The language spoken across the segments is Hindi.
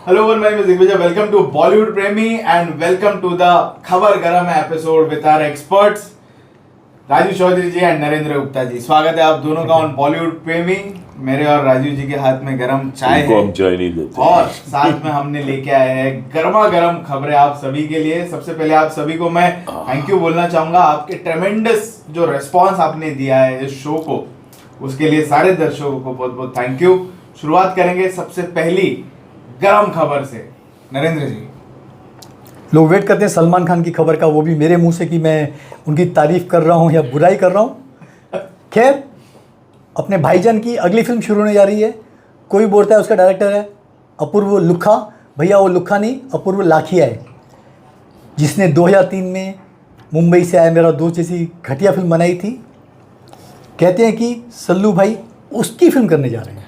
Hello, everyone. My name is Digvijay. Welcome to Bollywood Premi and welcome to the खबर गरम episode with our experts Raju Chaudhary ji and Narendra Gupta ji. स्वागत है आप दोनों का ऑन बॉलीवुड प्रेमी। मेरे और राजू जी के हाथ में गरम चाय है, हम चाय नहीं देते और साथ में हमने लेके आए हैं गर्मा गर्म खबरें आप सभी के लिए। सबसे पहले आप सभी को मैं थैंक यू बोलना चाहूंगा, आपके ट्रेमेंडस जो रेस्पॉन्स आपने दिया है इस शो को, उसके लिए सारे दर्शकों को बहुत बहुत थैंक यू। शुरुआत करेंगे सबसे पहली गरम खबर से। नरेंद्र जी, लोग वेट करते हैं सलमान खान की खबर का, वो भी मेरे मुंह से कि मैं उनकी तारीफ कर रहा हूं या बुराई कर रहा हूं। खैर, अपने भाईजान की अगली फिल्म शुरू होने जा रही है। कोई बोलता है उसका डायरेक्टर है अपूर्व लुखा। भैया वो लुखा नहीं, अपूर्व लाखिया है, जिसने 2003 में मुंबई से आया मेरा दोस्त जैसी घटिया फिल्म बनाई थी। कहते हैं कि सल्लू भाई उसकी फिल्म करने जा रहे हैं।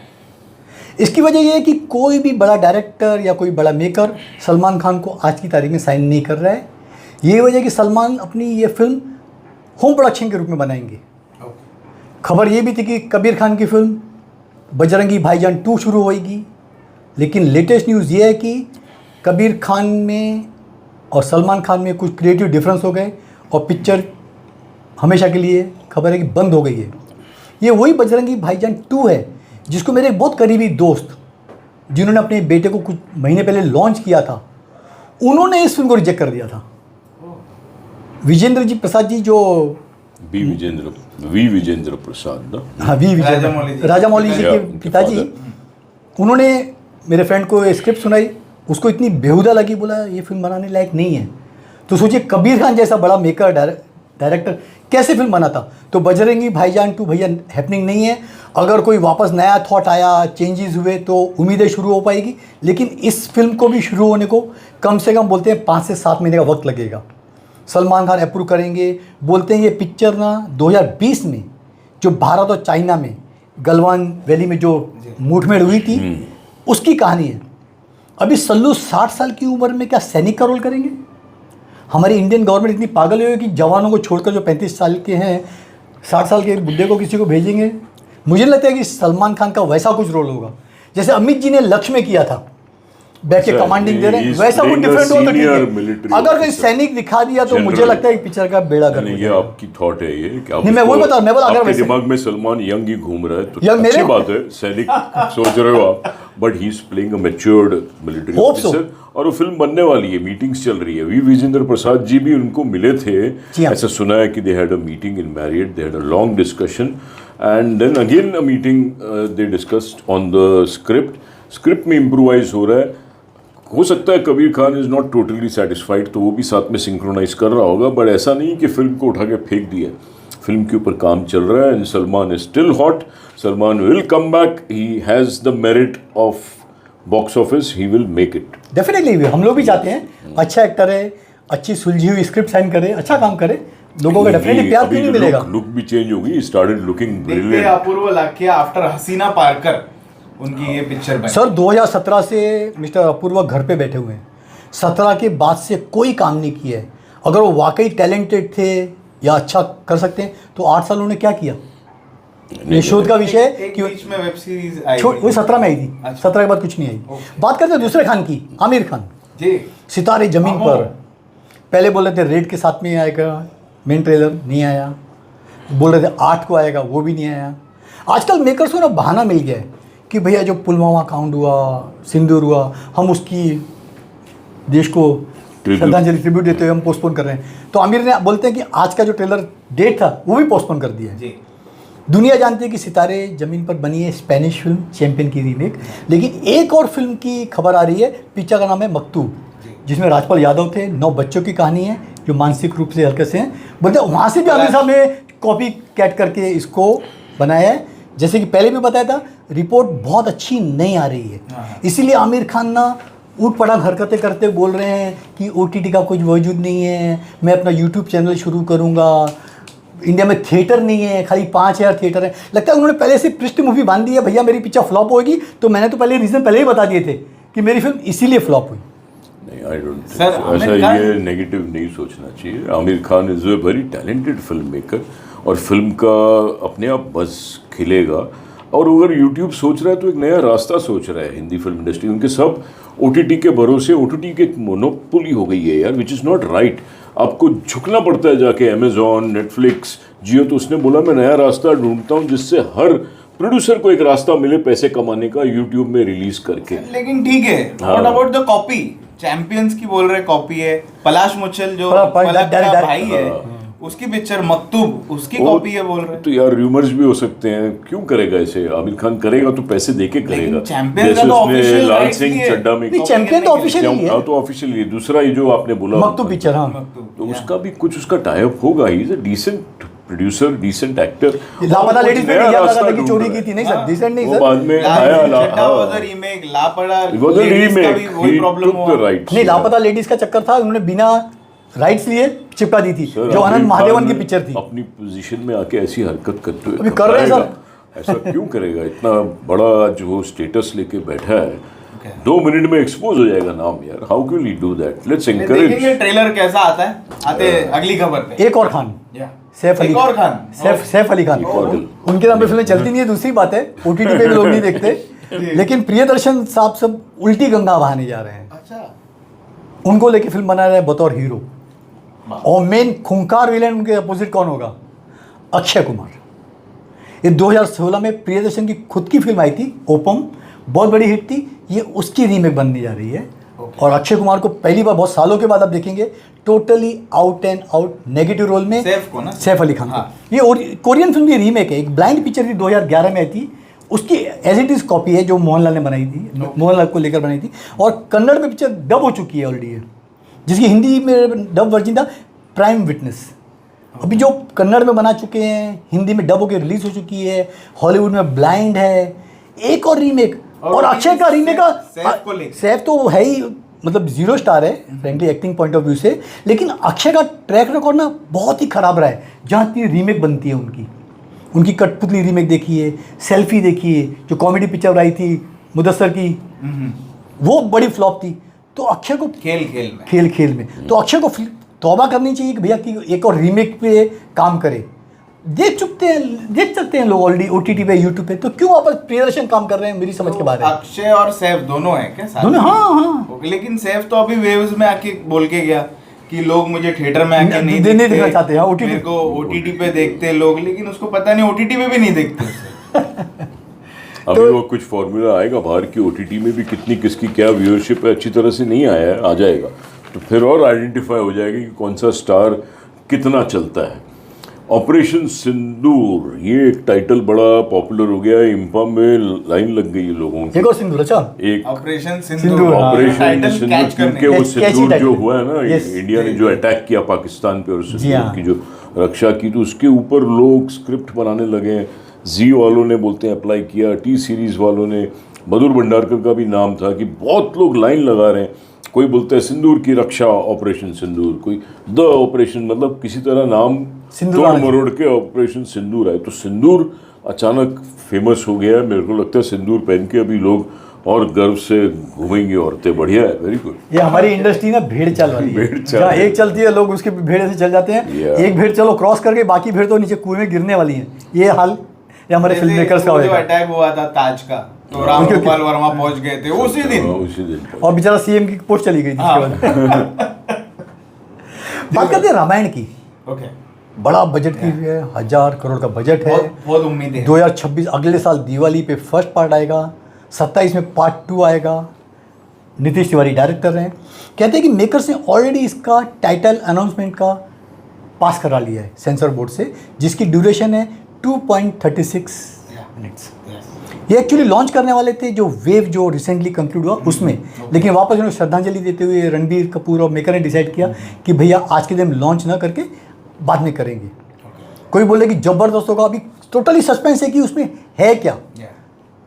इसकी वजह यह है कि कोई भी बड़ा डायरेक्टर या कोई बड़ा मेकर सलमान खान को आज की तारीख में साइन नहीं कर रहा है। यही वजह है कि सलमान अपनी ये फिल्म होम प्रोडक्शन के रूप में बनाएंगे। खबर ये भी थी कि कबीर खान की फिल्म बजरंगी भाईजान 2 शुरू होएगी, लेकिन लेटेस्ट न्यूज़ ये है कि कबीर खान में और सलमान खान में कुछ क्रिएटिव डिफरेंस हो गए और पिक्चर हमेशा के लिए खबर है कि बंद हो गई है। ये वही बजरंगी भाईजान 2 है जिसको मेरे एक बहुत करीबी दोस्त, जिन्होंने अपने बेटे को कुछ महीने पहले लॉन्च किया था, उन्होंने इस फिल्म को रिजेक्ट कर दिया था। विजेंद्र जी प्रसाद जी, जो वी विजेंद्र प्रसाद ना, हाँ राजा मौली जी के पिताजी, उन्होंने मेरे फ्रेंड को स्क्रिप्ट सुनाई, उसको इतनी बेहुदा लगी, बोला ये फिल्म बनाने लायक नहीं है। तो सोचिए कबीर खान जैसा बड़ा मेकर डायरेक्टर कैसे फिल्म बनाता। तो बजरंगी भाईजान 2 भैया हैपनिंग नहीं है। अगर कोई वापस नया थॉट आया, चेंजेस हुए तो उम्मीदें शुरू हो पाएगी, लेकिन इस फिल्म को भी शुरू होने को कम से कम बोलते हैं 5 से 7 महीने का वक्त लगेगा। सलमान खान अप्रूव करेंगे। बोलते हैं ये पिक्चर ना 2020 में जो भारत और चाइना में गलवान वैली में जो मुठभेड़ हुई थी उसकी कहानी है। अभी सल्लू 60 साल की उम्र में क्या सैनिक का रोल करेंगे? हमारी इंडियन गवर्नमेंट इतनी पागल हुई है कि जवानों को छोड़कर जो 35 साल के हैं 60 साल के बुड्ढे को किसी को भेजेंगे। मुझे लगता है कि सलमान खान का वैसा कुछ रोल होगा जैसे अमित जी ने लक्ष्य में किया था, बैठ के कमांडिंग दे रहे हैं, वैसा कुछ डिफरेंट हो तो ठीक है। अगर कोई सैनिक दिखा दिया तो मुझे लगता है कि पिक्चर का बेड़ा गर्क हो जाएगा। ये आपकी थॉट है ये कि नहीं, मैं वही बता रहा हूं। अगर आपके दिमाग में सलमान यंग ही घूम रहा है तो यार अच्छी बात है, सैनिक सोच रहे हो आप, but he is playing a matured military officer और वो फिल्म बनने वाली है, मीटिंग्स चल रही है। वी विजेंद्र प्रसाद जी भी उनको मिले थे, ऐसा सुना है कि they had a meeting in Marriott, they had a long discussion and then again a meeting, they discussed on the script में इम्प्रोवाइज हो रहा है। हो सकता है Kabir Khan is not totally satisfied, तो वो भी साथ में सिंक्रोनाइज कर रहा होगा, बट ऐसा नहीं कि फिल्म को उठा के फेंक दिया। फिल्म के ऊपर काम चल रहा है and Salman is still hot. Salman will come back, he has the merit of box office, he will make it definitely. हम लोग भी चाहते हैं अच्छा एक्टर है, अच्छी सुलझी हुई स्क्रिप्ट साइन करे, अच्छा काम करे, लोगों का डेफिनेटली प्यार क्यों नहीं मिलेगा। लुक भी चेंज होगी, स्टार्टेड लुकिंग ब्रिलियंट। अपूर्व लाखिया आफ्टर हसीना पारकर उनकी ये पिक्चर बनी। सर 2017 से मिस्टर अपूर्वा घर पे बैठे हुए हैं। 17 के बाद से कोई काम नहीं किया है। अगर वो वाकई टैलेंटेड थे या अच्छा कर सकते हैं तो 8 साल उन्होंने क्या किया? ये शोध का विषय है कि बीच में वेब सीरीज आई, वही 17 में आई थी। 17 के बाद कुछ नहीं आई। बात करते हैं दूसरे खान की, आमिर खान जी। सितारे जमीन पर पहले बोल रहे थे रेड के साथ में आएगा, मेन ट्रेलर नहीं आया। बोल रहे थे 8 को आएगा, वो भी नहीं आया। आजकल मेकर्स को ना बहाना मिल गया है कि भैया जो पुलवामा कांड हुआ, सिंदूर हुआ, हम उसकी देश को श्रद्धांजलि ट्रिब्यूट देते हुए हम पोस्टपोन कर रहे हैं। तो आमिर ने बोलते हैं कि आज का जो ट्रेलर डेट था वो भी पोस्टपोन कर दिया है जी। दुनिया जानती है कि सितारे ज़मीन पर बनी है स्पेनिश फिल्म चैंपियन की रीमेक, लेकिन एक और फिल्म की खबर आ रही है। पिक्चर का नाम है मकतूब, जिसमें राजपाल यादव थे। 9 बच्चों की कहानी है जो मानसिक रूप से हल्के से हैं। बोलते वहाँ से भी आमिर साहब ने कॉपी कैट करके इसको बनाया है। जैसे कि पहले भी बताया था, रिपोर्ट बहुत अच्छी नहीं आ रही है, इसीलिए आमिर खान ना ऊट पटांग हरकतें करते बोल रहे हैं कि OTT का कुछ वजूद नहीं है, मैं अपना YouTube चैनल शुरू करूँगा, इंडिया में थिएटर नहीं है, खाली 5000 थिएटर है। लगता है उन्होंने पहले से पृष्ठभूमि बांध दी है, भैया मेरी पिक्चर फ्लॉप होगी, तो मैंने तो पहले रीज़न पहले ही बता दिए थे कि मेरी फिल्म इसीलिए फ्लॉप हुई। नहीं, आई डोंट थिंक ऐसा, ये नेगेटिव नहीं सोचना चाहिए। Aamir Khan is a very talented film maker और फिल्म का अपने आप बस खिलेगा। और अगर यूट्यूब सोच रहा है तो एक नया रास्ता सोच रहा है हिंदी फिल्म इंडस्ट्री। उनके सब ओटीटी के भरोसे, ओटीटी की एक मोनोपोली हो गई है यार, विच इज़ नॉट राइट। आपको झुकना पड़ता है जाके अमेजॉन, नेटफ्लिक्स, जियो। तो उसने बोला मैं नया रास्ता ढूंढता हूँ जिससे हर प्रोड्यूसर को एक रास्ता मिले पैसे कमाने का, यूट्यूब में रिलीज करके। लेकिन ठीक है, what about the copy? Champions की बोल रहे कॉपी है, पलाश मुच्छल जो पलक का भाई है उसकी पिक्चर मकतूब उसकी कॉपी है बोल रहे। तो यार रूमर्स भी हो सकते हैं, क्यों करेगा इसे? आमिर खान करेगा तो पैसे देके करेगा। चैंपियन जैसे उसने लाल सिंह चड्ढा में, चैंपियन तो ऑफिशियल ही है। तो ऑफिशियली दूसरा ये जो आपने बोला मकतूब पिक्चर, हाँ, तो उसका भी कुछ उसका टाई अप होगा। He is a decent producer, decent actor. Laapataa Ladies में इल्जाम लगा था कि चोरी की थी। नहीं सर, डिसेंट नहीं सर। बाद में आया रीमेक, लापता remake, he took the rights. नहीं, लापता लेडीज का चक्कर था, उन्होंने बिना राइट्स लिए चिपका दी थी, जो अनंत महादेवन की पिक्चर थी। अपनी पोजीशन में आके ऐसी हरकत करते हुए अभी कर रहे हैं सर। ऐसा क्यों करेगा? इतना बड़ा जो स्टेटस लेके बैठा है, 2 मिनट में एक्सपोज हो जाएगा नाम यार। How can he do that? Let's encourage. देखेंगे ट्रेलर कैसा आता है। आते अगली खबर पे। एक और खान, सैफ अली खान, सैफ अली खान। उनके नाम पे फिल्में चलती नहीं है, दूसरी बात है, ओटीटी पे भी लोग नहीं देखते। लेकिन प्रियदर्शन साहब सब उल्टी गंगा बहाने जा रहे हैं। अच्छा, उनको लेके फिल्म बना रहे हैं बतौर हीरो, और मेन खूंखार विलेन उनके अपोजिट कौन होगा? अक्षय कुमार। ये 2016 में प्रियदर्शन की खुद की फिल्म आई थी ओपम, बहुत बड़ी हिट थी। ये उसकी रीमेक बनने जा रही है। और अक्षय कुमार को पहली बार बहुत सालों के बाद आप देखेंगे totally out and out negative role में। सैफ अली खान। हाँ। ये कोरियन फिल्म की रीमेक है, एक ब्लाइंड पिक्चर थी 2011 में आई थी, उसकी एज इट इज कॉपी है जो मोहनलाल ने बनाई थी, मोहनलाल को लेकर बनाई थी। और कन्नड़ में पिक्चर डब हो चुकी है ऑलरेडी, जिसकी हिंदी में डब वर्जन था प्राइम विटनेस। अभी जो कन्नड़ में बना चुके हैं, हिंदी में डब होकर रिलीज हो चुकी है, हॉलीवुड में ब्लाइंड है, एक और रीमेक। और अक्षय का रीमेक का सैफ तो है ही, मतलब 0 स्टार है frankly acting point of view से। लेकिन अक्षय का ट्रैक रिकॉर्ड ना बहुत ही खराब रहा है जहाँ इतनी रीमेक बनती है उनकी कठपुतली रीमेक देखिए, सेल्फी देखिए, जो कॉमेडी पिक्चर आई थी मुदस्सर की, वो बड़ी फ्लॉप थी। तो अक्षय को खेल में तो अक्षय को तौबा करनी चाहिए कि भैया कि एक और रीमेक पे काम करे। देख सकते हैं लोग ऑलरेडी ओटीटी पे, यूट्यूब पे, तो क्यों वापस प्रियदर्शन काम कर रहे हैं? मेरी समझ के बाहर है। अक्षय और सैफ दोनों हैं क्या साथ? दोनों, हाँ। लेकिन सैफ तो अभी वेव्स में आके बोल के गया कि लोग मुझे थिएटर में आके नहीं देखना चाहते हैं, ओटीटी मेरे को ओटीटी पे देखते लोग, लेकिन उसको पता नहीं ओटीटी पे भी नहीं देखते। अभी वो कुछ फॉर्मूला आएगा बाहर की ओटीटी में भी, कितनी किसकी क्या व्यूअरशिप है, अच्छी तरह से नहीं आया है, आ जाएगा तो फिर और आइडेंटिफाई हो जाएगा कि कौन सा स्टार कितना चलता है। ऑपरेशन सिंदूर, ये एक टाइटल बड़ा पॉपुलर हो गया है, इम्पा में लाइन लग गई है लोगों की। एक और सिंदूर, अच्छा, एक ऑपरेशन सिंदूर, क्योंकि वो सिंदूर जो हुआ है ना, इंडिया ने जो अटैक किया पाकिस्तान पे और सिंदूर की जो रक्षा की, तो उसके ऊपर लोग स्क्रिप्ट बनाने लगे हैं। जी वालों ने बोलते हैं अप्लाई किया, टी सीरीज वालों ने, मधुर भंडारकर का भी नाम था कि बहुत लोग लाइन लगा रहे हैं। कोई बोलता है सिंदूर की रक्षा ऑपरेशन सिंदूर, कोई द ऑपरेशन, मतलब किसी तरह नाम तोड़ मरोड़ के ऑपरेशन सिंदूर आए। तो सिंदूर अचानक फेमस हो गया है। मेरे को लगता है सिंदूर पहन के अभी लोग और गर्व से घूमेंगी औरतें। बढ़िया है, वेरी गुड। ये हमारी इंडस्ट्री ना भेड़ चाल वाली है, जहाँ एक चलती है लोग उसके भेड़ से चल जाते हैं। एक भेड़ चलो क्रॉस करके, बाकी भेड़ तो नीचे कुएं में गिरने वाली है। ये हाल ये हमारे फिल्म मेकर्स का होगा। अटैक हुआ था ताज का, तो रामगोपाल वर्मा पहुंच गए थे उसी दिन और बेचारा सीएम की पोस्ट चली गई थी। बात करते हैं रामायण की। बड़ा बजट की है, 1000 करोड़ का बजट है। बहुत उम्मीद है। 2026 अगले साल दिवाली पे फर्स्ट पार्ट आएगा, 27 में पार्ट 2 आएगा। नीतीश तिवारी डायरेक्ट कर रहे हैं। कहते हैं कि मेकर्स ने ऑलरेडी इसका टाइटल अनाउंसमेंट का पास करा लिया है सेंसर बोर्ड से, जिसकी ड्यूरेशन है 2.36 मिनट्स। ये एक्चुअली लॉन्च करने वाले थे जो वेव जो रिसेंटली कंक्लूड हुआ उसमें, लेकिन वापस उन्होंने श्रद्धांजलि देते हुए रणबीर कपूर और मेकर ने डिसाइड किया कि भैया आज के दिन लॉन्च ना करके बाद में करेंगे। कोई बोले कि जबरदस्त होगा, अभी टोटली सस्पेंस है कि उसमें है क्या,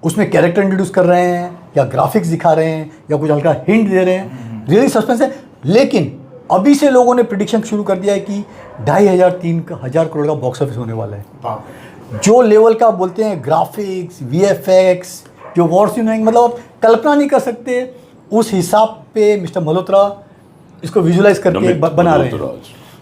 उसमें कैरेक्टर इंट्रोड्यूस कर रहे हैं या ग्राफिक्स दिखा रहे हैं या कुछ हल्का हिंट दे रहे हैं, रियली सस्पेंस है। लेकिन अभी से लोगों ने प्रिडिक्शन शुरू कर दिया है कि 2500-3000 करोड़ का बॉक्स ऑफिस होने वाला है। जो लेवल का बोलते हैं ग्राफिक्स, वीएफएक्स, जो वॉर सीन होंगे, मतलब आप कल्पना नहीं कर सकते उस हिसाब पे मिस्टर मल्होत्रा इसको विजुलाइज करके बना रहे हैं।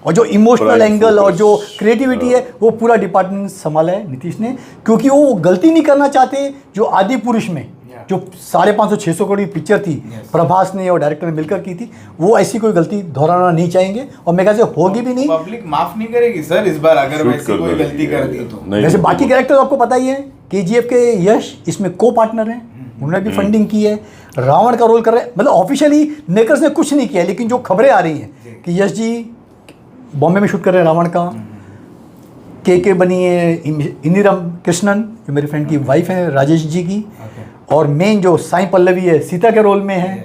और जो इमोशनल Prime एंगल और focus. जो क्रिएटिविटी है वो पूरा डिपार्टमेंट संभाला है नीतीश ने, क्योंकि वो गलती नहीं करना चाहते जो आदि पुरुष में जो 550-600 करोड़ की पिक्चर थी, प्रभास ने और डायरेक्टर ने मिलकर की थी, वो ऐसी कोई गलती दोहराना नहीं चाहेंगे और मेरे ख्याल से होगी भी नहीं। पब्लिक माफ नहीं करेगी सर इस बार अगर Shoot वैसी करना कोई गलती नहीं कर है, दी तो। नहीं, जैसे नहीं, बाकी नहीं। कैरेक्टर आपको पता ही है, केजीएफ के यश इसमें को पार्टनर हैं, उन्होंने भी फंडिंग की है, रावण का रोल कर रहे हैं, मतलब ऑफिशियली मेकर्स ने कुछ नहीं किया, लेकिन जो खबरें आ रही हैं कि यश जी बॉम्बे में शूट कर रहे हैं रावण का, के बनी है इंदिरा कृष्णन जो मेरे फ्रेंड की वाइफ है राजेश जी की, और मेन जो साई पल्लवी है सीता के रोल में है,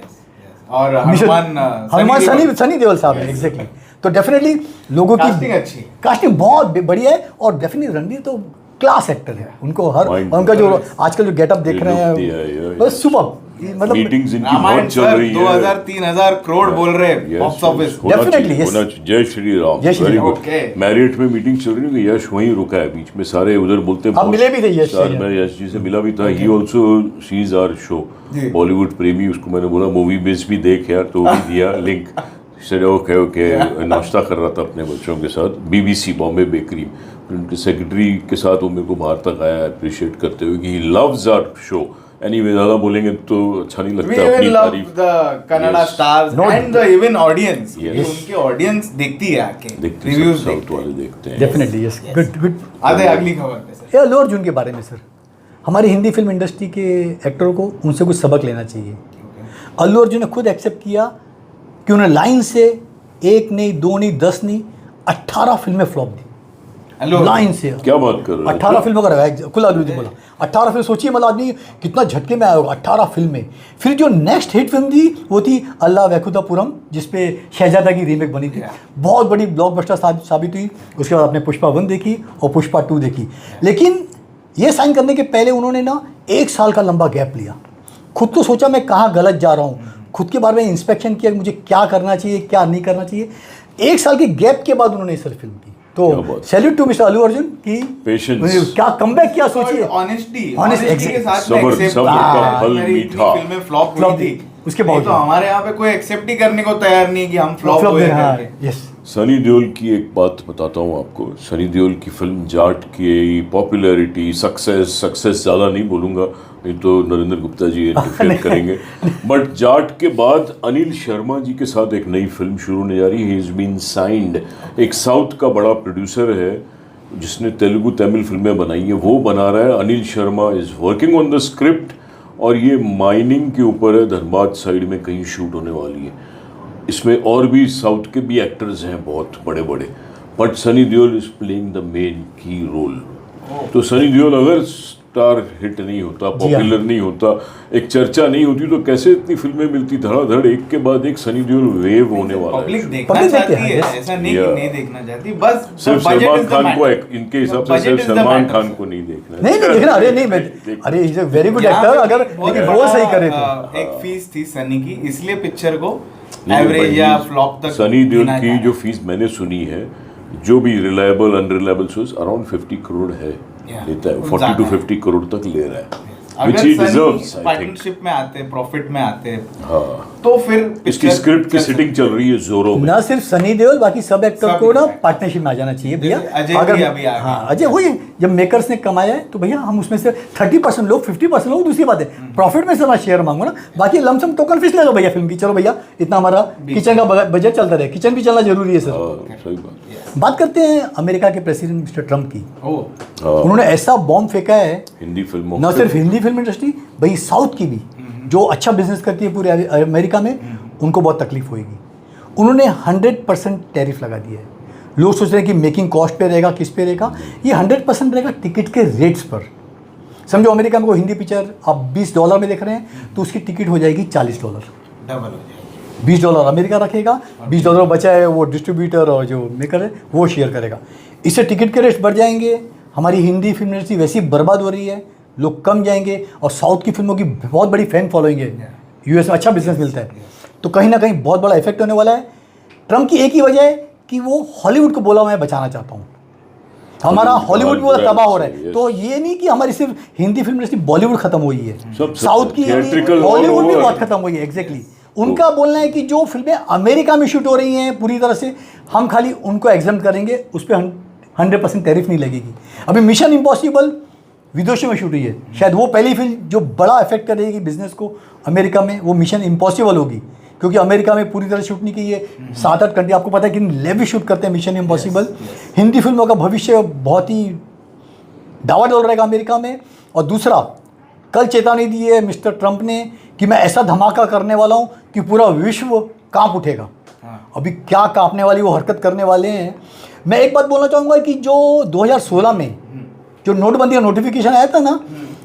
और हनुमान सनी देओल साहब है एग्जैक्टली। तो डेफिनेटली लोगों की कास्टिंग अच्छी है। कास्टिंग बहुत बढ़िया है, और डेफिनेटली रणवीर तो क्लास एक्टर है, उनको हर Mind उनका जो आजकल जो गेटअप देख रहे look हैं दिया है, बस सुपर, मतलब मीटिंग्स इनकी रामायण बहुत चल सर रही है। 2000-3000 करोड़ बोल रहे हैं बॉक्स ऑफिस। Definitely, yes. जय श्री राम, जय Shri very Ram, good. okay. Merit में मीटिंग चल रही है, यश वहीं रुका है बीच में, सारे उधर बोलते हैं आप मिले भी थे यश से, सर, मैं यश जी से मिला भी था, he also sees our show, ji. Bollywood प्रेमी, उसको मैंने बोला मूवी बेस भी देख यार, तो वो भी दिया लिंक, सर ओके ओके, नाश्ता कर रहा था अपने बच्चों के साथ बीबीसी बॉम्बे बेकरी, उनके सेक्रेटरी के साथ वो मेरे को बाहर तक आया अप्रिशिएट करते हुए कि he loves our show. Anyway ज़्यादा बोलेंगे तो अच्छा नहीं We लगता even अपनी love तारीफ the Kannada Yes. stars No. and the even audience. Yes. उनकी ऑडियंस देखती है आके, देखते रिव्यूज सब साउथ देखते वाले हैं। देखते हैं। Definitely yes, good good. आते हैं अगली खबर पे सर। ये अल्लू अर्जुन के बारे में सर, हमारी हिंदी फिल्म इंडस्ट्री के एक्टरों को उनसे कुछ सबक लेना चाहिए। अल्लू अर्जुन ने खुद एक्सेप्ट किया कि उन्हें लाइन से 1 नहीं 2 नहीं 10 नहीं 18 फिल्में फ्लॉप दी, हेलो लाइन से। क्या बात कर रहे हैं? 18 फिल्मों का रहा कुल अल्लू जी बोला 18 फिल्म, सोचिए मतलब आदमी कितना झटके में आया होगा, 18 फिल्में। फिर जो नेक्स्ट हिट फिल्म थी वो थी अल्लाह वैकुंठपुरम, जिसपे शहजादा की रीमेक बनी थी, बहुत बड़ी ब्लॉकबस्टर साबित हुई। उसके बाद आपने पुष्पा 1 देखी और पुष्पा 2 देखी, लेकिन ये साइन करने के पहले उन्होंने ना 1 साल का लंबा गैप लिया, खुद को सोचा मैं कहाँ गलत जा रहा हूँ, खुद के बारे में इंस्पेक्शन किया मुझे क्या करना चाहिए क्या नहीं करना चाहिए। 1 साल के गैप के बाद उन्होंने ये फिल्म की, क्या तो बात। Salute to mister Allu Arjun की Patience. क्या कमबैक किया सोचिए। ऑनेस्टी Honest, ऑनेस्टी के साथ में सब्र, accept सब्र किया। का फल मेरी मीठा। इतनी फिल्में फ्लॉप Flop हुई थी, थी, उसके नहीं बावजूद। तो हमारे यहाँ पे कोई एक्सेप्ट ही करने को तैयार नहीं कि हम फ्लॉप हुए करके। यस सनी देओल की एक बात बताता हूँ आपको। सनी देओल की फिल्म जाट की पॉपुलैरिटी, सक्सेस ज़्यादा नहीं बोलूँगा, नहीं तो नरेंद्र गुप्ता जी इंटरफेयर करेंगे, बट जाट के बाद अनिल शर्मा जी के साथ एक नई फिल्म शुरू होने जा रही है, ही इज़ बीन साइंड। एक साउथ का बड़ा प्रोड्यूसर है जिसने तेलुगु तमिल फिल्में बनाई है, वो बना रहा है। Anil Sharma is working on the script, और ये माइनिंग के ऊपर है, धनबाद साइड में कहीं शूट होने वाली है। इसमें और भी साउथ के भी एक्टर्स हैं बहुत बड़े बड़े, but Sunny Deol is playing the main की रोल। तो सनी देओल अगर स्टार हिट नहीं होता, पॉपुलर नहीं होता, एक चर्चा नहीं होती, तो कैसे इतनी फिल्में मिलती धड़ाधड़ एक के बाद एक। सनी देओल वेव होने वाला पब्लिक है। देखना Public चाहती देखते है, हैं, ऐसा नहीं कि Yeah. नहीं देखना चाहती, बस सिर्फ the budget Salman is the Khan को, matter. इनके हिसाब The से budget सिर्फ is the Salman matter, Khan sir. को नहीं देखना है। नहीं देखना, अरे नहीं मैं अरे इज अ वेरी गुड यहाँ एक्टर, पे अगर बहुत लेकिन वो बड़ा, सही करे तो। एक फीस थी सनी की, इसलिए पिक्चर को नहीं, एवरेज but या he's- फ्लॉप तक सनी देओल गिना की जाए। जो फीस मैंने सुनी है, जो भी reliable unreliable source, around 50 crore है, Yeah. लेता है, कुछ 40 ज्यादा to है। 50 करोड़ तक ले रहा है, अगर which he deserves, Sunny I think. Partnership में आते, प्रॉफिट में आते, हाँ, तो फिर इसकी picture स्क्रिप्ट की चल सिटिंग चल रही है जोरों में। ना सिर्फ सनी देओल, बाकी सब एक्टर सब को ना exact. पार्टनरशिप में आ जाना चाहिए भैया। अजय भी अभी आ गए। हाँ अजय वही है, जब मेकर्स ने कमाया है तो भैया हम उसमें से 30% लोग 50% लोग, दूसरी बात है प्रॉफिट में से ना शेयर मांगो ना, बाकी लमसम टोकन फीस ले लो भैया फिल्म की, चलो भैया इतना हमारा किचन का बजट चलता रहे, किचन भी चलना जरूरी है सर। हाँ, सही बात। बात करते हैं अमेरिका के प्रेसिडेंट मिस्टर ट्रम्प की। ओ हाँ, उन्होंने ऐसा बॉम्ब फेंका है, हिंदी फिल्मों न सिर्फ हिंदी फिल्म इंडस्ट्री, भाई साउथ की भी जो अच्छा बिजनेस करती है पूरे अमेरिका में, उनको बहुत तकलीफ होगी। उन्होंने 100% टैरिफ लगा दिया है। लोग सोच रहे हैं कि मेकिंग कॉस्ट पे रहेगा, किस पे रहेगा, ये 100% रहेगा टिकट के रेट्स पर। समझो अमेरिका में कोई हिंदी पिक्चर आप $20 में देख रहे हैं तो उसकी टिकट हो जाएगी $40, डबल हो जाएगी। $20 अमेरिका रखेगा, $20 बचा है वो डिस्ट्रीब्यूटर और जो मेकर है वो शेयर करेगा। इससे टिकट के रेट्स बढ़ जाएंगे, हमारी हिंदी फिल्म इंडस्ट्री वैसी बर्बाद हो रही है, लोग कम जाएंगे, और साउथ की फिल्मों की बहुत बड़ी फैन फॉलोइंग है, यूएस में अच्छा बिजनेस मिलता है, तो कहीं ना कहीं बहुत बड़ा इफेक्ट होने वाला है। ट्रम्प की एक ही वजह है कि वो हॉलीवुड को बोला मैं बचाना चाहता हूँ, हमारा हॉलीवुड भी तबाह हो रहा है। तो ये नहीं कि हमारी सिर्फ हिंदी फिल्म इंडस्ट्री, बॉलीवुड खत्म हुई है, सब साउथ की theatrical all हॉलीवुड भी over. बहुत खत्म हुई है, एग्जैक्टली उनका बोलना है कि जो फिल्में अमेरिका में शूट हो रही हैं पूरी तरह से, हम खाली उनको एग्जाम करेंगे, उस पर 100% टैरिफ नहीं लगेगी। अभी मिशन इम्पॉसिबल विदेशों में शूट हुई है, शायद वो पहली फिल्म जो बड़ा इफेक्ट करेगी बिजनेस को अमेरिका में, वो मिशन इम्पॉसिबल होगी, क्योंकि अमेरिका में पूरी तरह शूट नहीं की है। 7-8 कंट्री, आपको पता है कि लेवी शूट करते हैं मिशन इम्पॉसिबल। हिंदी फिल्मों का भविष्य बहुत ही डावाडोल रहेगा अमेरिका में। और दूसरा, कल चेतावनी दी है मिस्टर ट्रंप ने कि मैं ऐसा धमाका करने वाला हूँ कि पूरा विश्व कांप उठेगा। अभी क्या कांपने वाली वो हरकत करने वाले हैं। मैं एक बात बोलना चाहूँगा कि जो 2016 में जो नोटबंदी का नोटिफिकेशन आया था ना,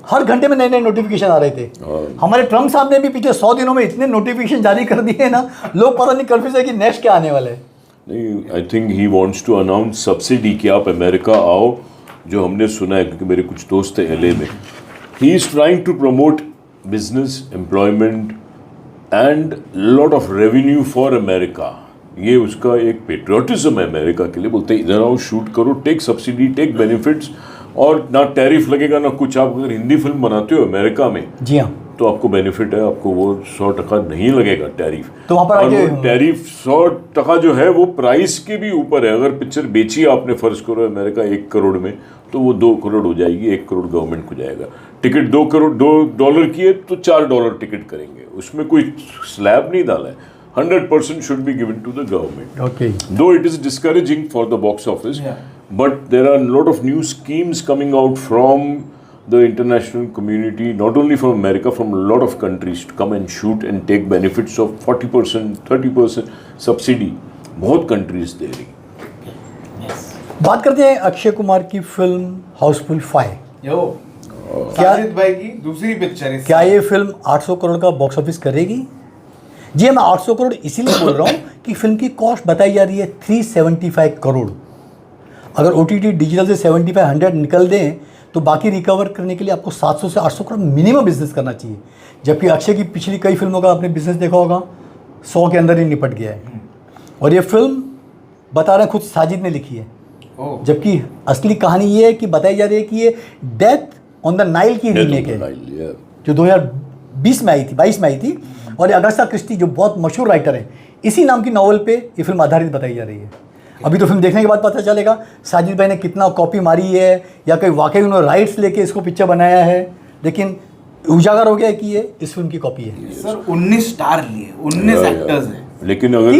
हर घंटे में नए नए नोटिफिकेशन आ रहे थे। हमारे ट्रम्प साहब ने भी पिछले 100 दिनों में इतने नोटिफिकेशन जारी कर दिए ना, लोग पता नहीं कंफ्यूज है कि नेक्स्ट क्या आने वाला है। नहीं, I think he wants to announce subsidy कि आप अमेरिका आओ, जो हमने सुना है क्योंकि मेरे कुछ दोस्त हैं LA में। He is trying to promote business, employment and lot of revenue for America. ये उसका एक पेट्रियोटिज्म है अमेरिका के लिए। बोलते हैं इधर आओ, शूट करो, टेक सब्सिडी, टेक बेनिफिट्स, और ना टैरिफ लगेगा ना कुछ। आप अगर हिंदी फिल्म बनाते हो अमेरिका में, जी हाँ, तो आपको बेनिफिट है, आपको वो 100% नहीं लगेगा टैरिफ। तो वहाँ पर आगे टैरिफ 100% जो है वो प्राइस के भी ऊपर है। अगर पिक्चर बेची आपने, फर्ज करो अमेरिका 1 करोड़ में, तो वो 2 करोड़ हो जाएगी, 1 करोड़ गवर्नमेंट को जाएगा। टिकट $2 की है तो $4 टिकट करेंगे, उसमें कोई स्लैब नहीं डाला है। 100% should be given to the government. Okay. Though it is discouraging for the box office, but there are a lot of new schemes coming out from the international community, not only from America, from a lot of countries to come and shoot and take benefits of 40%, 30% subsidy. बहुत countries दे रही। बात करते हैं अक्षय कुमार की फिल्म हाउसफुल 5। साजिद भाई की दूसरी पिक्चर है। क्या ये फिल्म 800 करोड़ का बॉक्स ऑफिस करेगी? जी, मैं 800 करोड़ इसीलिए बोल रहा हूँ कि फिल्म की कॉस्ट बताई जा रही है 375 करोड़। अगर OTT डिजिटल से 75-100 निकल दें तो बाकी रिकवर करने के लिए आपको 700 से 800 करोड़ मिनिमम बिजनेस करना चाहिए। जबकि अक्षय की पिछली कई फिल्मों का आपने बिजनेस देखा होगा, 100 के अंदर ही निपट गया है। और ये फिल्म बता रहे हैं खुद साजिद ने लिखी है, जबकि असली कहानी ये है कि बताई जा रही है कि ये डेथ ऑन द नाइल की रीमेक है, जो 2020 में आई थी, 22 में आई थी। और अगाथा क्रिस्टी जो बहुत मशहूर राइटर है, इसी नाम की नॉवल पे ये फिल्म आधारित बताई जा रही है। अभी तो फिल्म देखने के बाद पता चलेगा साजिद भाई ने कितना कॉपी मारी है या कहीं वाकई उन्होंने राइट्स लेके इसको पिक्चर बनाया है, लेकिन उजागर हो गया कि ये इस फिल्म की कॉपी है। सर 19 स्टार लिए, 19 एक्टर्स हैं, लेकिन अगर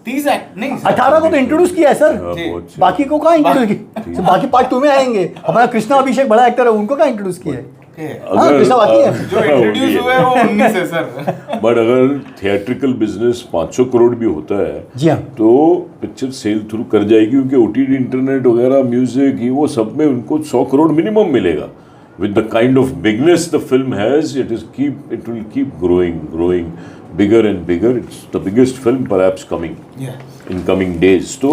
30 एक्ट नहीं, 18 को तो इंट्रोड्यूस किया है सर, बाकी को कहाँ इंट्रोड्यूस किया? बाकी पार्ट 2 में आएंगे। हमारा कृष्णा अभिषेक बड़ा एक्टर है, उनको कहाँ इंट्रोड्यूस किया है? हाँ, कृष्णा बाकी है, जो इंट्रोड्यूस हुए वो 19 है सर। बट अगर थिएट्रिकल बिजनेस 500 करोड़ भी होता है, जी हाँ, तो पिक्चर सेल थ्रू कर जाएगी, क्योंकि OTT, इंटरनेट वगैरह, म्यूजिक, ये वो सब में उनको 100 करोड़ मिनिमम मिलेगा। With the kind of bigness the film has, it will keep growing bigger and bigger. It's the biggest film perhaps coming in coming days. So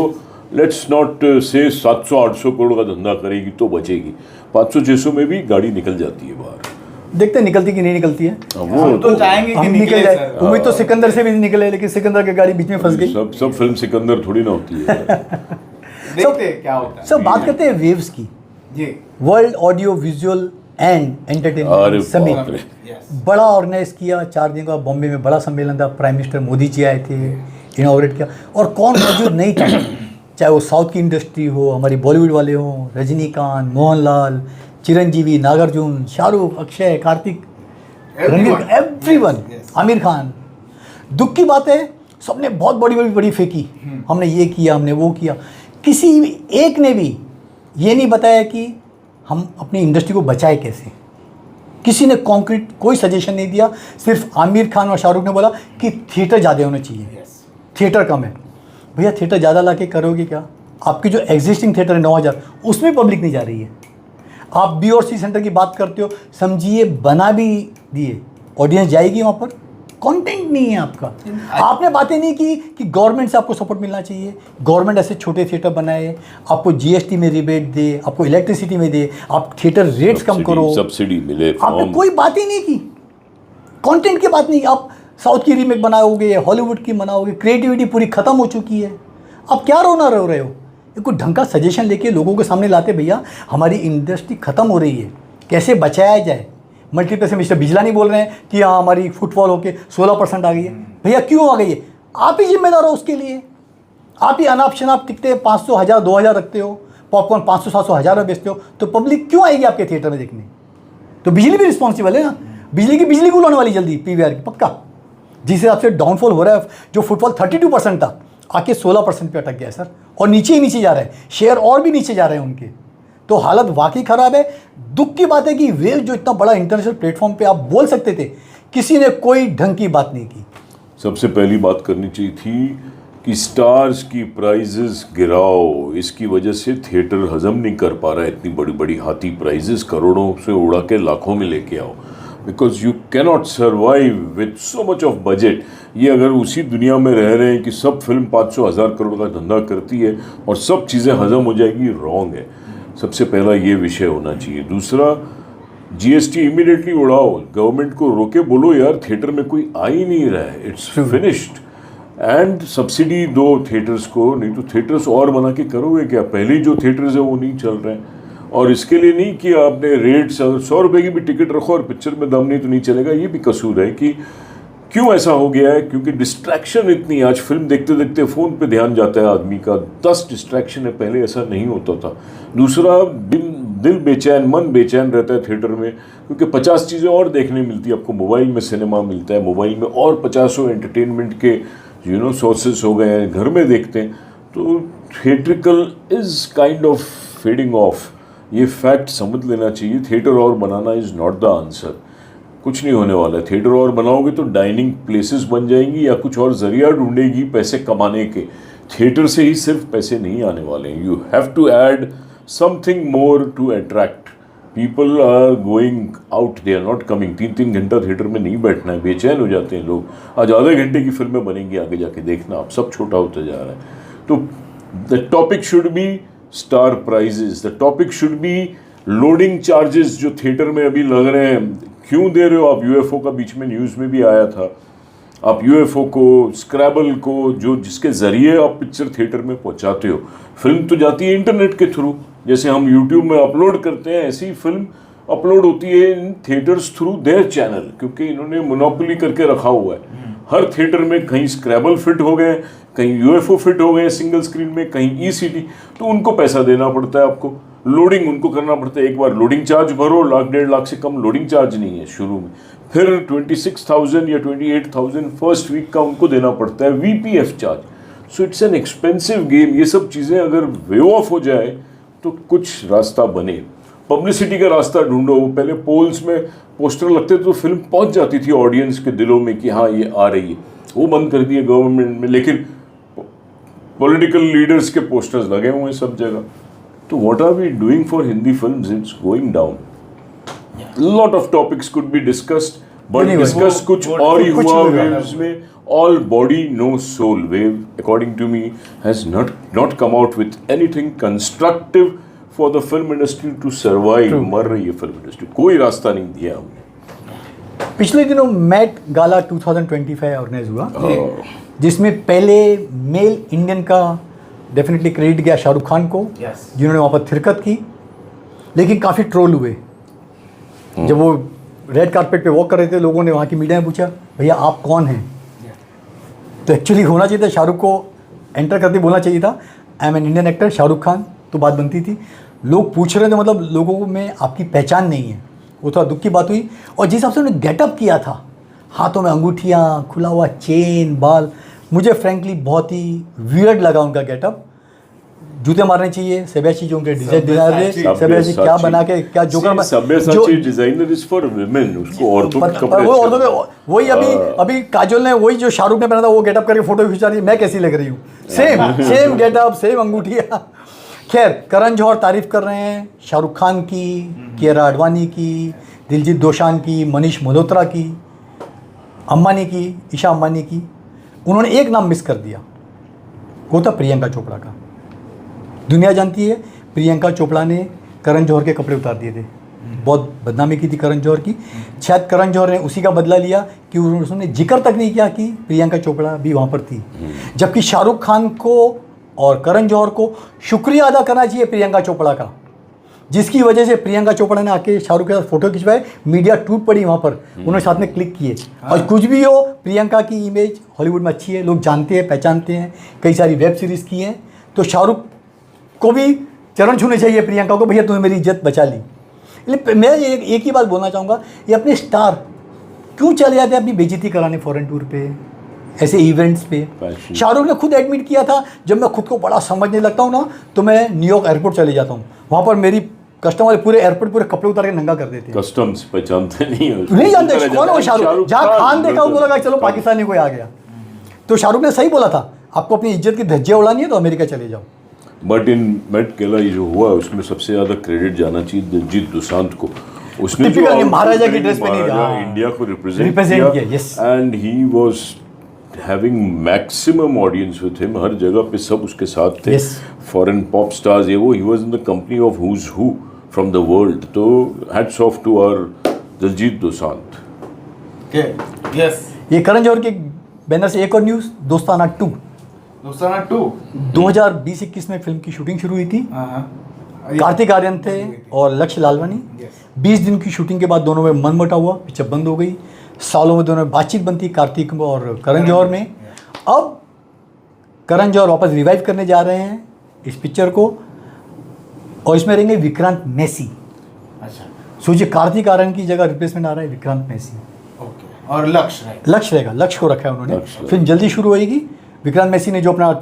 let's not say 700-800 crore का धंधा करेगी तो बचेगी। 500-600 में भी गाड़ी निकल जाती है बाहर। देखते हैं निकलती कि नहीं निकलती है। वो तो चाहेंगे कि निकल जाए। उम्मीद तो सिकंदर से भी निकले, लेकिन सिकंदर की गाड़ी बीच में फंस गई। सब फिल्म सिकंदर थोड़ी ना होती है। देखते हैं क्या होता है। सब बात करते हैं वेव्स की, world audio visual and entertainment summit बड़ा ऑर्गेनाइज किया। 4 दिन का बॉम्बे में बड़ा सम्मेलन था, प्राइम मिनिस्टर मोदी जी आए थे, इनॉग्रेट किया। और कौन मौजूद नहीं था, चाहे वो साउथ की इंडस्ट्री हो, हमारी बॉलीवुड वाले हों, रजनीकांत, मोहनलाल, चिरंजीवी, नागार्जुन, शाहरुख, अक्षय, कार्तिक, रणबीर, एवरीवन, आमिर खान। दुख की बात है सबने बहुत बड़ी फेंकी, हमने ये किया, हमने वो किया। किसी एक ने भी ये नहीं बताया कि हम अपनी इंडस्ट्री को बचाए कैसे। किसी ने कॉन्क्रीट कोई सजेशन नहीं दिया। सिर्फ आमिर खान और शाहरुख ने बोला कि थिएटर ज़्यादा होना चाहिए, थिएटर कम है। भैया थिएटर ज़्यादा ला के करोगे क्या? आपकी जो एग्जिस्टिंग थिएटर है 9000, उसमें पब्लिक नहीं जा रही है। आप B और C सेंटर की बात करते हो, समझिए बना भी दिए, ऑडियंस जाएगी वहाँ पर, कंटेंट नहीं है आपका। आपने बातें नहीं की कि गवर्नमेंट से आपको सपोर्ट मिलना चाहिए, गवर्नमेंट ऐसे छोटे थिएटर बनाए, आपको GST में रिबेट दे, आपको इलेक्ट्रिसिटी में दे, आप थिएटर रेट्स कम करो, सब्सिडी मिले। आपने कोई बात ही नहीं की, कंटेंट की बात नहीं। आप साउथ की रीमेक बनाओगे, हॉलीवुड की बनाओगे, क्रिएटिविटी पूरी खत्म हो चुकी है। आप क्या रोना रो रहे हो? कोई ढंग का सजेशन लेके लोगों के सामने लाते, भैया हमारी इंडस्ट्री खत्म हो रही है, कैसे बचाया जाए। मल्टीप्लेक्स में मिस्टर बिजला नहीं बोल रहे हैं कि हाँ हमारी फुटफॉल होके 16% आ गई है। भैया क्यों आ गई है? आप ही जिम्मेदार हो उसके लिए। आप ही अनाप शनाप टिकटे 500, 1000, 2000 रखते हो, पॉपकॉर्न 500, 700, 1000 में बेचते हो, तो पब्लिक क्यों आएगी आपके थिएटर में देखने? तो बिजली भी रिस्पॉन्सिबल है ना, बिजली कूल होने वाली जल्दी पीवीआर की, पक्का। जिस हिसाब से डाउनफॉल हो रहा है, जो फुटफॉल 32% था आके 16% पे अटक गया है सर, और नीचे ही नीचे जा रहा है, शेयर और भी नीचे जा रहे हैं उनके। तो हालत वाकई ख़राब है। दुख की बात है कि वेव जो इतना बड़ा इंटरनेशनल प्लेटफॉर्म पे आप बोल सकते थे, किसी ने कोई ढंग की बात नहीं की। सबसे पहली बात करनी चाहिए थी कि स्टार्स की प्राइजेस गिराओ, इसकी वजह से थिएटर हजम नहीं कर पा रहा है इतनी बड़ी बड़ी हाथी प्राइजेस, करोड़ों से उड़ा के लाखों में लेके आओ, because you cannot survive with so much of budget. ये अगर उसी दुनिया में रह रहे हैं कि सब फिल्म 500,000 करोड़ का धंधा करती है और सब चीज़ें हजम हो जाएगी, रॉन्ग है। सबसे पहला ये विषय होना चाहिए। दूसरा, जीएसटी इमीडिएटली उड़ाओ, गवर्नमेंट को रोके बोलो यार थिएटर में कोई आ ही नहीं रहा है, इट्स फिनिश्ड, एंड सब्सिडी दो थिएटर्स को, नहीं तो थिएटर्स और बना के करोगे क्या? पहले जो थिएटर्स है वो नहीं चल रहे हैं, और इसके लिए नहीं कि आपने रेट 100 रुपये की भी टिकट रखो और पिक्चर में दम नहीं तो नहीं चलेगा। ये भी कसूर है कि क्यों ऐसा हो गया है, क्योंकि डिस्ट्रैक्शन इतनी, आज फिल्म देखते देखते फ़ोन पे ध्यान जाता है आदमी का, 10 डिस्ट्रैक्शन है, पहले ऐसा नहीं होता था। दूसरा, दिल बेचैन, मन बेचैन रहता है थिएटर में, क्योंकि 50 चीज़ें और देखने मिलती है आपको। मोबाइल में सिनेमा मिलता है, मोबाइल में और 50 एंटरटेनमेंट के सोर्सेस हो गए हैं, घर में देखते हैं। तो theatrical is kind of fading of, ये फैक्ट समझ लेना चाहिए। थिएटर और बनाना इज़ नॉट द आंसर, कुछ नहीं होने वाला है। थिएटर और बनाओगे तो डाइनिंग प्लेसेस बन जाएंगी या कुछ और जरिया ढूंढेगी पैसे कमाने के। थिएटर से ही सिर्फ पैसे नहीं आने वाले हैं, you have to add something more to attract people are going out, they are not coming. 3-3 घंटा थिएटर में नहीं बैठना है, बेचैन हो जाते हैं लोग। आज आधे घंटे की फिल्में बनेंगी आगे जाके, देखना आप, सब छोटा होता जा रहा है। तो the topic should be star prices, the topic should be loading charges जो थिएटर में अभी लग रहे हैं, क्यों दे रहे हो आप? यूएफओ का बीच में न्यूज़ में भी आया था, आप यूएफओ को, स्क्रैबल को, जो जिसके ज़रिए आप पिक्चर थिएटर में पहुंचाते हो। फिल्म तो जाती है इंटरनेट के थ्रू, जैसे हम यूट्यूब में अपलोड करते हैं, ऐसी ही फिल्म अपलोड होती है in theatres through their channel, क्योंकि इन्होंने मोनोपोली करके रखा हुआ है। हर थिएटर में कहीं स्क्रैबल फिट हो गए, कहीं यूएफओ फिट हो गए सिंगल स्क्रीन में, कहीं ईसीटी, तो उनको पैसा देना पड़ता है आपको, लोडिंग उनको करना पड़ता है। एक बार लोडिंग चार्ज भरो, 1,00,000-1.5 लाख से कम लोडिंग चार्ज नहीं है शुरू में, फिर 26,000 या 28,000 फर्स्ट वीक का उनको देना पड़ता है VPF charge. So it's an expensive game. ये सब चीज़ें अगर वेव ऑफ हो जाए तो कुछ रास्ता बने, पब्लिसिटी का रास्ता ढूंढो। पहले पोल्स में पोस्टर लगते तो फिल्म पहुंच जाती थी ऑडियंस के दिलों में कि हाँ ये आ रही है, वो बंद कर दिए गवर्नमेंट में, लेकिन पॉलिटिकल लीडर्स के पोस्टर्स लगे हुए हैं सब जगह। तो what are we doing for Hindi films? It's going down. Lot of topics could be discussed, but discuss कुछ और ही हुआ वेव्स में। All body, no soul wave, according to me, has not come out with anything constructive for the film industry to survive. मर रही है फिल्म इंडस्ट्री, कोई रास्ता नहीं दिया हमने। पिछले दिनों मैट गाला 2025 ऑर्गेनाइज हुआ, जिसमें पहले मेल इंडियन का डेफिनेटली क्रेडिट गया शाहरुख खान को, जिन्होंने वहाँ पर शिरकत की, लेकिन काफ़ी ट्रोल हुए। जब वो रेड कारपेट पे वॉक कर रहे थे, लोगों ने, वहाँ की मीडिया ने पूछा भैया आप कौन हैं? तो एक्चुअली होना चाहिए था, शाहरुख को एंटर करते बोलना चाहिए था I am an Indian actor Shahrukh Khan, तो बात बनती थी। लोग पूछ रहे थे, मतलब लोगों में आपकी पहचान नहीं है, वो थोड़ा दुख की बात हुई। और जिस हिसाब से उन्होंने गेटअप किया था, हाथों में अंगूठियाँ, खुला हुआ चेन, बाल, मुझे फ्रेंकली बहुत ही वियर्ड लगा उनका गेटअप। जूते मारने चाहिए सब्याची जो उनके डिजाइनर थे, सब्याची क्या बना के क्या joker, Sabyasachi designer is for women, उसको औरतों के कपड़े, वो औरतों के, वही अभी काजोल ने वही जो शाहरुख ने पहना था वो गेटअप करके फोटो खिंचा रही है, मैं कैसी लग रही हूँ, सेम गेटअप, सेम अंगूठियाँ। खैर, करण जौहर तारीफ कर रहे हैं शाहरुख खान की, कियारा आडवाणी की, दिलजीत दोसांझ की, मनीष मल्होत्रा की, अंबानी की, ईशा अंबानी की। उन्होंने एक नाम मिस कर दिया, वो था प्रियंका चोपड़ा का। दुनिया जानती है प्रियंका चोपड़ा ने करण जौहर के कपड़े उतार दिए थे, बहुत बदनामी की थी करण जौहर की। शायद करण जौहर ने उसी का बदला लिया कि उसने जिक्र तक नहीं किया कि प्रियंका चोपड़ा भी वहाँ पर थी, जबकि शाहरुख खान को और करण जौहर को शुक्रिया अदा करना चाहिए प्रियंका चोपड़ा का। जिसकी वजह से प्रियंका चोपड़ा ने आके शाहरुख के साथ फोटो खिंचवाए, मीडिया टूट पड़ी वहाँ पर, उन्होंने साथ में क्लिक किए। और कुछ भी हो, प्रियंका की इमेज हॉलीवुड में अच्छी है, लोग जानते हैं, पहचानते हैं, कई सारी वेब सीरीज़ की हैं, तो शाहरुख को भी चरण छूने चाहिए प्रियंका को, भैया तुमने मेरी इज्जत बचा ली। इसलिए मैं एक ही बात बोलना चाहूँगा, ये अपने स्टार क्यों चले जाते हैं अपनी बेइज्जती कराने फॉरेन टूर पे, ऐसे इवेंट्स पे। शाहरुख ने खुद एडमिट किया था, जब मैं खुद को बड़ा समझने लगता हूँ ना, तो मैं न्यूयॉर्क एयरपोर्ट चले जाता हूँ, वहाँ पर मेरी कस्टमर पूरे एयरपोर्ट पूरे कपड़े उतार के नंगा कर देते हैं। कस्टम्स पहचानते नहीं जानते कौन है वो शाहरुख। जहाँ खान देखा वो बोला चलो पाकिस्तानी कोई आ गया। तो शाहरुख ने सही बोला था, आपको अपनी इज्जत की धज्जियाँ उड़ानी है तो अमेरिका चले जाओ। बट इन मेट गैला ये जो हुआ उसमें सबसे ज्यादा क्रेडिट जाना चाहिए दिलजीत दोसांझ को। उसने जो Typical महाराजा की ड्रेस पहनी थी, महाराजा हाँ। इंडिया को रिप्रेजेंट Represent किया, किया, yes। And he was having maximum audience with him, हर जगह पे सब उसके साथ थे, Yes। फॉरेन पॉप स्टार्स ये वो, he was in the company of who's who from the world. तो hats off to our Diljit Dosanjh. Yes, ये करण जौहर के बैनर से एक और न्यूज़, दोस्ताना 2 दोस्ताना 2 2020-21 में फिल्म की शूटिंग शुरू हुई थी। हाँ, कार्तिक आर्यन थे और लक्ष्य लालवानी। 20 दिन की शूटिंग के बाद दोनों में मनमुटाव हुआ, पिक्चर बंद हो गई। सालों में दोनों में बातचीत बनती, कार्तिक और करण जौहर में। अब करण जौहर वापस रिवाइव करने जा रहे हैं इस पिक्चर को, और इसमें रहेंगे विक्रांत मैसी। अच्छा, सोचिए, कार्तिक आर्यन की जगह रिप्लेसमेंट आ रहा है विक्रांत मैसी। ओके। और लक्ष्य है, लक्ष्य रहेगा, लक्ष्य को रखा है उन्होंने। लक्ष्य। फिल्म जल्दी शुरू होएगी। विक्रांत मैसी ने जो अपना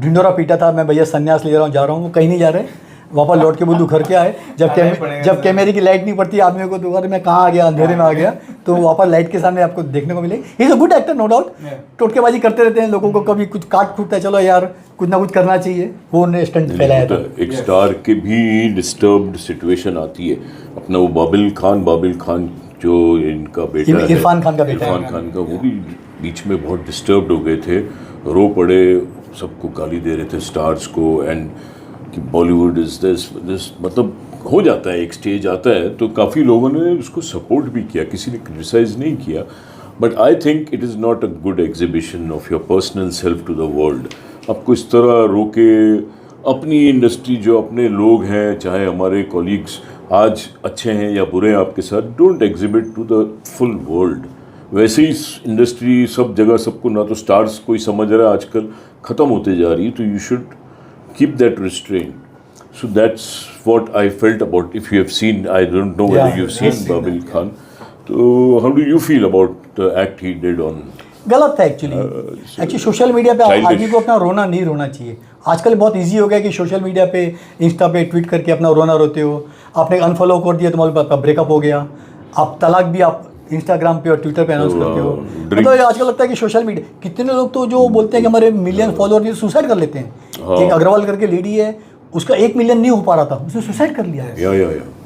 ढिंडोरा पीटा था, मैं भैया संन्यास ले रहा हूँ, जा रहा हूँ, वो कहीं नहीं जा रहे, वापस लौट के बुद्धू घर के आए। जब कैमरे की लाइट नहीं पड़ती आदमी को, तो अरे मैं कहाँ आ गया, अंधेरे में आ गया, तो वापस लाइट के सामने आपको देखने को मिले। Is a good actor, no doubt. टोटकेबाजी करते रहते हैं, लोगों को कभी कुछ काट फूटता है, चलो यार कुछ ना कुछ करना चाहिए, वो उन्होंने स्टंट फैलाया था। एक स्टार के भी डिस्टर्ब्ड सिचुएशन आती है। अपना वो बाबिल खान जो इनका बेटा है, इरफान खान का बेटा है। इरफान खान का, वो भी बीच में बहुत डिस्टर्ब्ड हो गए थे, रो पड़े, सबको गाली दे रहे थे स्टार्स को, एंड कि बॉलीवुड इज दिस मतलब हो जाता है, एक स्टेज आता है तो काफ़ी लोगों ने उसको सपोर्ट भी किया, किसी ने क्रिटिसाइज नहीं किया। But I think it is not a good exhibition of your personal self to the world. आपको इस तरह रोके अपनी इंडस्ट्री, जो अपने लोग हैं, चाहे हमारे कॉलीग्स आज अच्छे हैं या बुरे हैं आपके साथ, don't exhibit to the full world. वैसे ही इंडस्ट्री सब जगह सबको, ना तो स्टार्स कोई समझ रहा है, आजकल ख़त्म होते जा रही है, तो you should keep that restraint. So that's what I felt about. If you have seen, I don't know whether you've seen Babil Khan. So how do you feel about the act he did on? गलत था एक्चुअली सोशल मीडिया पे आदमी को अपना रोना नहीं रोना चाहिए। आजकल बहुत इजी हो गया कि सोशल मीडिया पे, इंस्टा पे ट्वीट करके अपना रोना रोते हो। आपने अनफॉलो कर दिया तो मालूम आपका ब्रेकअप हो गया। आप तलाक भी आप इंस्टाग्राम पे और ट्विटर पे अनाउंस करते हो। तो आजकल लगता है कि सोशल मीडिया, कितने लोग तो जो बोलते हैं कि हमारे मिलियन फॉलोअर सुसाइड कर लेते हैं। एक अग्रवाल करके लेडी है, उसका 1 मिलियन नहीं हो पा रहा था, उसने सुसाइड कर लिया है। या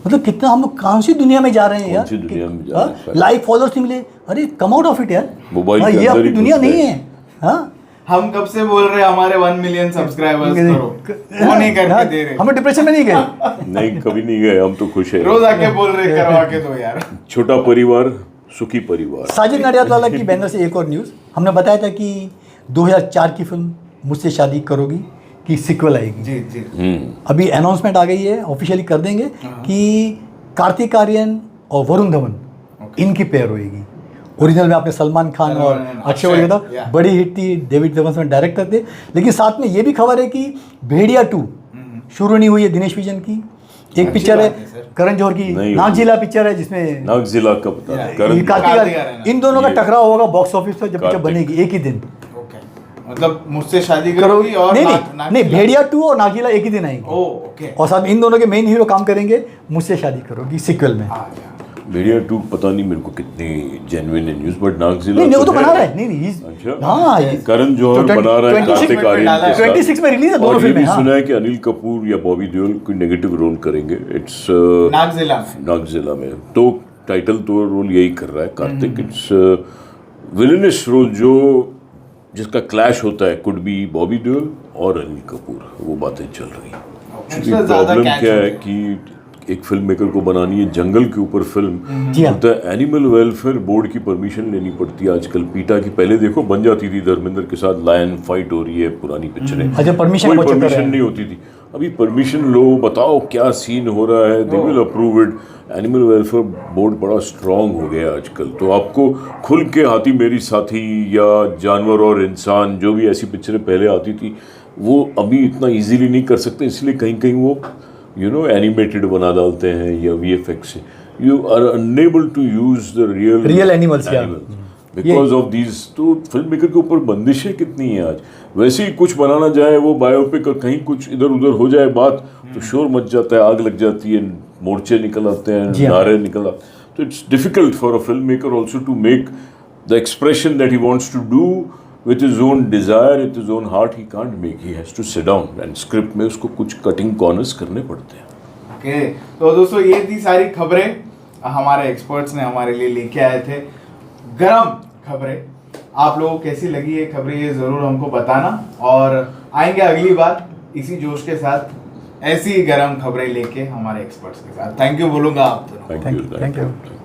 मतलब कितना हम लोग कौन सी दुनिया में जा रहे हैं यार, दुनिया में जा रहे हैं। लाइक फॉलोअर्स नहीं मिले, अरे कम आउट ऑफ इट यार, मोबाइल के ये अंदर अपनी ही दुनिया घुस नहीं गए। है। हाँ, हम कब से बोल रहे हैं हमारे 1 मिलियन सब्सक्राइबर्स करो, वो नहीं करके दे रहे। हमें डिप्रेशन में नहीं गए। नहीं, कभी नहीं गए, हम तो खुश है। रोज आके बोल रहे करवा के दो यार। छोटा परिवार सुखी परिवार। साजिद नडियादवाला की बैनर से एक और न्यूज़, हमने बताया था कि 2004 की फिल्म मुझसे शादी करोगी की सीक्वल आएगी। जी जी। अभी अनाउंसमेंट आ गई है, ऑफिशियली कर देंगे कि कार्तिक आर्यन और वरुण धवन इनकी पेयर होएगी। ओरिजिनल में आपने सलमान खान और अक्षय कुमार था, बड़ी हिट थी, डेविड धवन डायरेक्टर थे। लेकिन साथ में ये भी खबर है कि भेड़िया 2 शुरू नहीं हुई है दिनेश विजन की। एक पिक्चर है करण जौहर की, नागजिला पिक्चर है, जिसमें नागजिला का पता कार्तिक आर्यन, इन दोनों का टकराव होगा बॉक्स ऑफिस पर जब पिक्चर बनेगी एक ही दिन। मतलब मुझसे शादी करोगी और नहीं, भेड़िया 2 और नागजिला एक ही दिन आएंगे। ओके। और साथ में इन दोनों के मेन हीरो काम करेंगे मुझसे शादी करोगी सीक्वल में। भेड़िया 2 पता नहीं मेरे को कितनी जेन्युइन है न्यूज़, बट नागजिला नहीं, वो तो बना रहा है। नहीं, अच्छा, हाँ, करण जौहर बना रहा है कार्तिक आर्यन के साथ। 26 में रिलीज है दोनों और ये भी फिल्में। सुना है कि अनिल कपूर या बॉबी देओल कोई नेगेटिव रोल करेंगे। इट्स नागजिला में तो टाइटल तो रोल यही कर रहा है कार्तिक। इट्स विलेनिश रोल जो जिसका क्लैश होता है, कुड बी बॉबी देओल और अनिल कपूर, वो बातें चल रही हैं। प्रॉब्लम क्या है कि एक फिल्म मेकर को बनानी है जंगल के ऊपर फिल्म, तो एनिमल वेलफेयर बोर्ड की परमिशन लेनी पड़ती है आजकल। पीटा की पहले देखो बन जाती थी, धर्मेंद्र के साथ लायन फाइट हो रही है, पुरानी पिक्चरें, अच्छा, परमिशन नहीं होती थी। अभी परमिशन लो, बताओ क्या सीन हो रहा है, they will approve it. Animal welfare board बड़ा स्ट्रांग हो गया आजकल, तो आपको खुल के हाथी मेरी साथी या जानवर और इंसान, जो भी ऐसी पिक्चरें पहले आती थी, वो अभी इतना इजीली नहीं कर सकते, इसलिए कहीं कहीं वो एनिमेटेड बना डालते हैं या VFX से। You are unable to use the real animals because of these. तो फिल्म मेकर के ऊपर बंदिशें कितनी हैं आज। वैसे ही कुछ बनाना जाए वो बायोपिक, और कहीं कुछ इधर उधर हो जाए बात तो शोर मच जाता है, आग लग जाती है, मोर्चे निकल आते हैं, नारे निकल आते हैं। तो it's difficult for a film maker also to make the expression that he wants to do with his own desire, with his own heart. He can't make, he has to sit down and script में उसको कुछ cutting corners करने पड़ते हैं। ओके, तो दोस्तों ये थी सारी खबरें हमारे एक्सपर्ट्स ने हमारे लिए लेके आए थे, गरम खबरें। आप लोगों को कैसी लगी ये खबरें, ये ज़रूर हमको बताना, और आएंगे अगली बार इसी जोश के साथ ऐसी गरम खबरें लेके हमारे एक्सपर्ट्स के साथ। थैंक यू बोलूँगा आप दोनों। Thank you.